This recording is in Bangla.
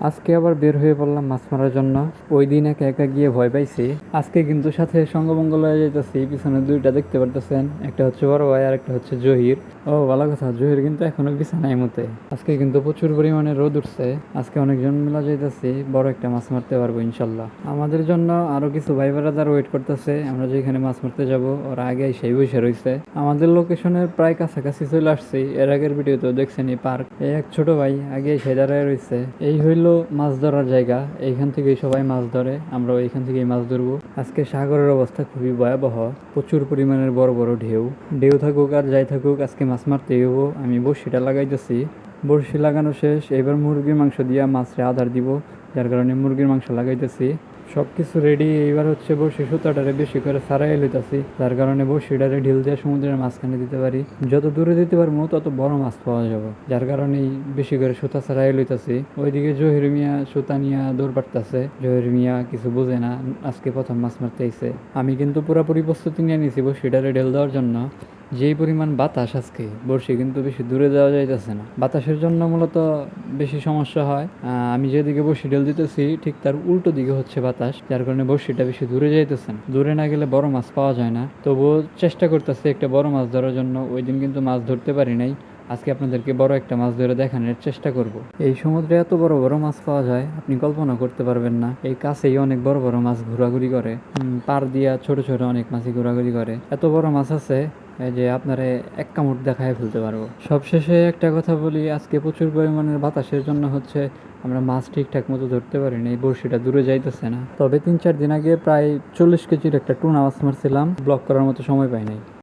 আজকে আবার বের হয়ে পড়লাম মাছ মারার জন্য। ওই দিন একা একা গিয়ে ভয় পাইছি। আজকে কিন্তু সাথে সঙ্গমঙ্গল হয়ে যাইতেছি। পিছনে দুইটা দেখতে পারতেছেন, একটা হচ্ছে বড় ভাই আর একটা হচ্ছে জহির। ও ভালো কথা, জহির কিন্তু এখনো বিছানায় মতে। আজকে কিন্তু প্রচুর পরিমাণে রোদ উঠছে। আজকে অনেকজন মিলা যাইতেছি, বড় একটা মাছ মারতে পারবো ইনশাল্লাহ। আমাদের জন্য আরো কিছু ভাই ব্রাদার ওয়েট করতেছে। আমরা যেখানে মাছ মারতে যাব ওরা আগে সেই বসে রয়েছে। আমাদের লোকেশনের প্রায় কাছাকাছি চলে আসছি। এর আগের ভিডিওতে দেখছেনই পার্ক। এই এক ছোট ভাই আগে সেই দাঁড়ায় রয়েছে। এই হইল মাছ ধরার জায়গা। এইখান থেকেই সবাই মাছ ধরে, আমরা এইখান থেকেই মাছ ধরবো। আজকে সাগরের অবস্থা খুবই ভয়াবহ। প্রচুর পরিমাণের বড় বড় ঢেউ। ঢেউ থাকুক আর যাই থাকুক, আজকে মাছ মারতেই হবো। আমি বড়শিটা লাগাইতেছি। বড়শি লাগানো শেষ। এবার মুরগির মাংস দিয়া মাছরে আধার দিব, যার কারণে মুরগির মাংস লাগাইতেছি। সব কিছু রেডি। এইবার হচ্ছে বড়শি সুতাটারে বেশি করে সারাই লইতাছি, যার কারণে বড়শিটারে ঢিল দিয়ে সমুদ্রের মাঝখানে দিতে পারি। যত দূরে দিতে পারবো তত বড় মাছ পাওয়া যাবে, যার কারণেই বেশি করে সুতা সারাই লইতাছি। ওইদিকে জহির মিয়া সুতা নিয়ে দৌড় পাড়তাছে। জহির মিয়া কিছু বোঝে না, আজকে প্রথম মাছ মারতে আইছে। আমি কিন্তু পুরোপুরি প্রস্তুতি নিয়ে নিছি বড়শিটারে ঢেল দেওয়ার জন্য। যেই পরিমাণ বাতাস আজকে, বড়শি কিন্তু বেশি দূরে যাওয়া যাইতেছে না। বাতাসের জন্য মূলত বেশি সমস্যা হয়। আমি যেদিকে বড়শি ঢেল দিতেছি ঠিক তার উল্টো দিকে হচ্ছে বাতাস, যার কারণে বড়শিটা বেশি দূরে যাইতেছে না। দূরে না গেলে বড় মাছ পাওয়া যায় না। তবুও চেষ্টা করতেছি একটা বড় মাছ ধরার জন্য। ওই দিন কিন্তু মাছ ধরতে পারি নাই। আজকে আপনাদেরকে বড় একটা মাছ ধরে দেখানোর চেষ্টা করব। এই সমুদ্রে এত বড় বড় মাছ পাওয়া যায় আপনি কল্পনা করতে পারবেন না। এই কাছেই অনেক বড় বড় মাছ ঘোরাঘুরি করে। পার দিয়া ছোট ছোট অনেক মাছই ঘোরাঘুরি করে। এত বড় মাছ আছে এই যে আপনারে এক কামড় দেখায় ফেলতে পারবো। সবশেষে একটা কথা বলি, আজকে প্রচুর পরিমাণের বাতাসের জন্য হচ্ছে আমরা মাছ ঠিকঠাক মতো ধরতে পারিনি। এই বড়শিটা দূরে যাইতেছে না। তবে 3-4 দিন আগে প্রায় 40 কেজির একটা টুনা মাছ মারছিলাম, ব্লক করার মতো সময় পাই নাই।